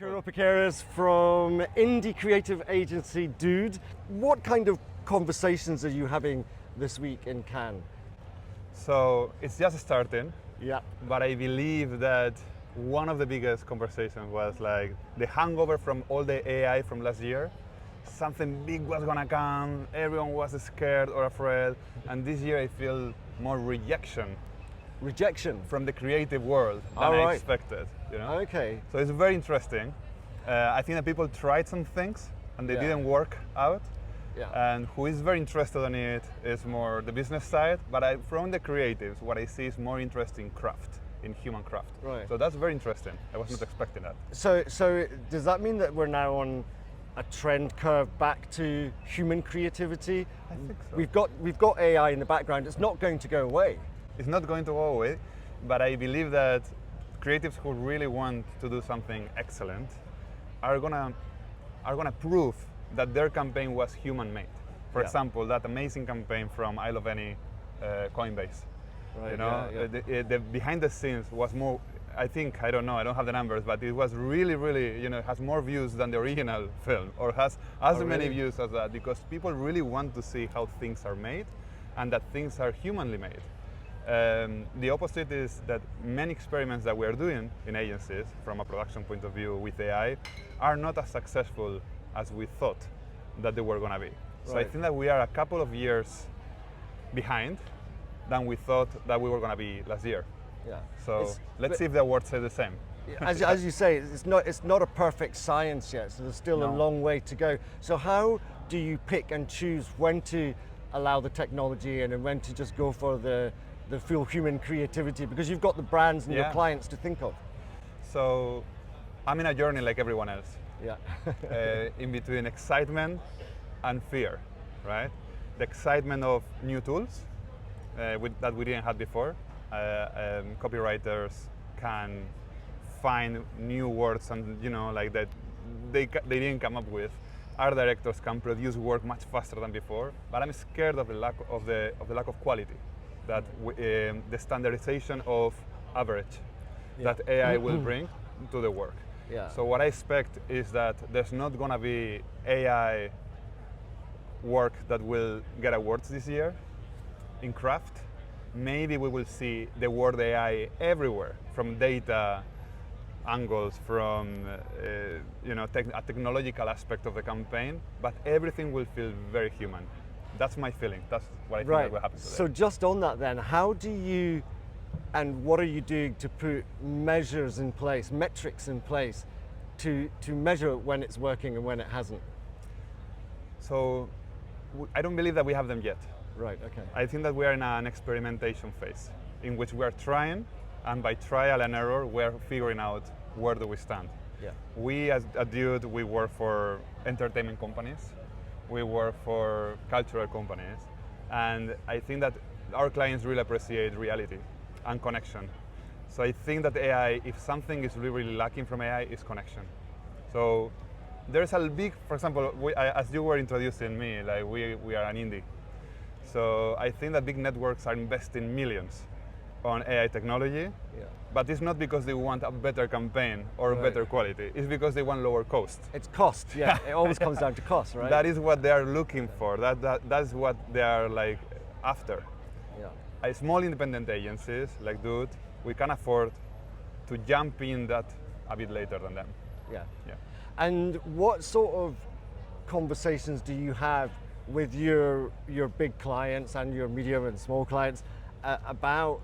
Curro Piqueras from Indy creative agency Dude. What kind of conversations are you having this week in Cannes? So it's just starting, Yeah. but I believe that one of the biggest conversations was like the hangover from all the AI from last year. Something big was gonna come, everyone was scared or afraid, and this year I feel more rejection Rejection. from the creative world than All I right. expected. You know? Okay. So it's very interesting. I think that people tried some things and they Yeah. didn't work out. Yeah. And who is very interested in it is more the business side, but from the creatives, what I see is more interest in craft, in human craft. Right. So that's very interesting. I was not expecting that. So does that mean that we're now on a trend curve back to human creativity? I think so. We've got AI in the background. It's not going to go away. It's not going to go away, but I believe that creatives who really want to do something excellent are gonna prove that their campaign was human-made. For Yeah. example, that amazing campaign from I Love Any Coinbase. Right. You know, the behind the scenes was more. I think I don't know. I don't have the numbers, but it was really, has more views than the original film, or has as many really? views as that, because people really want to see how things are made, and that things are humanly made. The opposite is that many experiments that we are doing in agencies, from a production point of view with AI, are not as successful as we thought that they were going to be. So I Right. think that we are a couple of years behind than we thought that we were going to be last year. Yeah. So It's- let's but- see if the awards say the same. As you say, it's not a perfect science yet, so there's still a No. long way to go. So how do you pick and choose when to allow the technology in and when to just go for the full human creativity? Because you've got the brands and your Yeah. clients to think of. So I'm in a journey like everyone else, Yeah. in between excitement and fear, right? The excitement of new tools that we didn't have before. Copywriters can find new words and like that they didn't come up with. Art directors can produce work much faster than before, but I'm scared of the lack of quality, that the standardization of average Yeah. that AI will bring to the work. Yeah. So what I expect is that there's not gonna be AI work that will get awards this year in craft. Maybe we will see the word AI everywhere, from data angles, from a technological aspect of the campaign, but everything will feel very human. That's my feeling. That's what I think Right. will happen today. So just on that then, how do you and what are you doing to put measures in place, metrics in place to measure when it's working and when it hasn't? So I don't believe that we have them yet. Right, okay. I think that we are in an experimentation phase in which we are trying, and by trial and error, we're figuring out where do we stand. Yeah. We as a Dude, we work for entertainment companies, we work for cultural companies, and I think that our clients really appreciate reality and connection. So I think that AI, if something is really lacking from AI, is connection. So there's a big, for example, as you were introducing me, like we are an indie. So I think that big networks are investing millions on AI technology, Yeah. but it's not because they want a better campaign or Right. better quality. It's because they want lower cost. It's cost, yeah. It always comes down to cost, right? That is what they are looking for. That's what they are like after. Yeah. Small independent agencies like Dude, we can afford to jump in that a bit later than them. Yeah. Yeah. And what sort of conversations do you have with your big clients and your medium and small clients about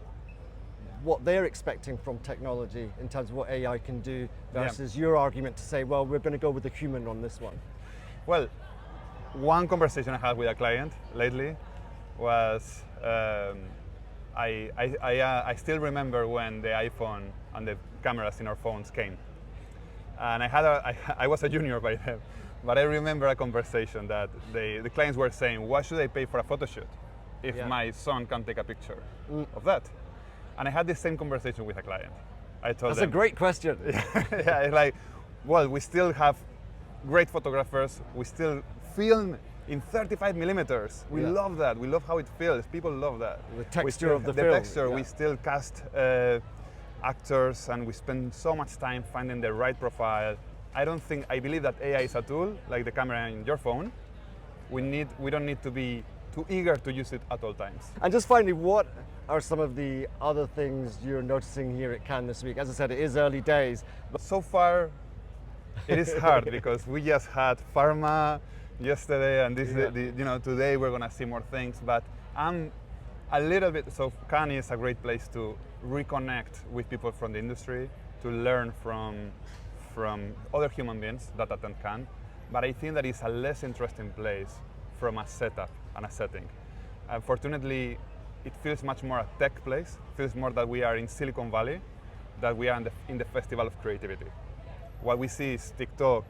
what they're expecting from technology in terms of what AI can do versus your argument to say, well, we're going to go with the human on this one? Well, one conversation I had with a client lately was I still remember when the iPhone and the cameras in our phones came, and I was a junior by then, but I remember a conversation that the clients were saying, why should I pay for a photo shoot if Yeah. my son can take a picture of that? And I had the same conversation with a client. I told That's them, a great question. yeah, it's like, well, we still have great photographers. We still film in 35 millimeters. We Yeah. love that. We love how it feels. People love that. The texture We still- of the the film, texture. yeah. We still cast actors, and we spend so much time finding the right profile. I believe that AI is a tool, like the camera in your phone. We don't need to be too eager to use it at all times. And just finally, what are some of the other things you're noticing here at Cannes this week? As I said, it is early days. But so far, it is hard because we just had pharma yesterday, and today we're gonna see more things. But I'm a little bit. So Cannes is a great place to reconnect with people from the industry, to learn from other human beings that attend Cannes. But I think that it's a less interesting place from a setup and a setting. Unfortunately, it feels much more a tech place. It feels more that we are in Silicon Valley, that we are in the festival of creativity. What we see is TikTok,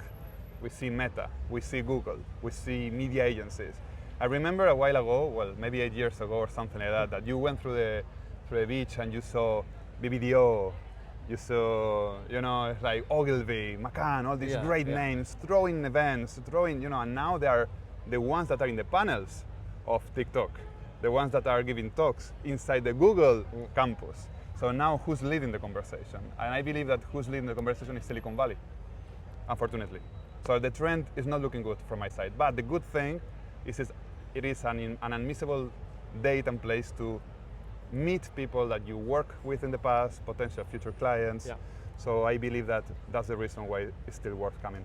we see Meta, we see Google, we see media agencies. I remember a while ago, well, maybe 8 years ago or something like that you went through the beach and you saw BBDO, you saw, like Ogilvy, McCann, all these great names, throwing events, and now they are the ones that are in the panels of TikTok, the ones that are giving talks inside the Google campus. So now who's leading the conversation? And I believe that who's leading the conversation is Silicon Valley, unfortunately. So the trend is not looking good from my side. But the good thing is it is an unmissable date and place to meet people that you work with in the past, potential future clients. Yeah. So I believe that that's the reason why it's still worth coming.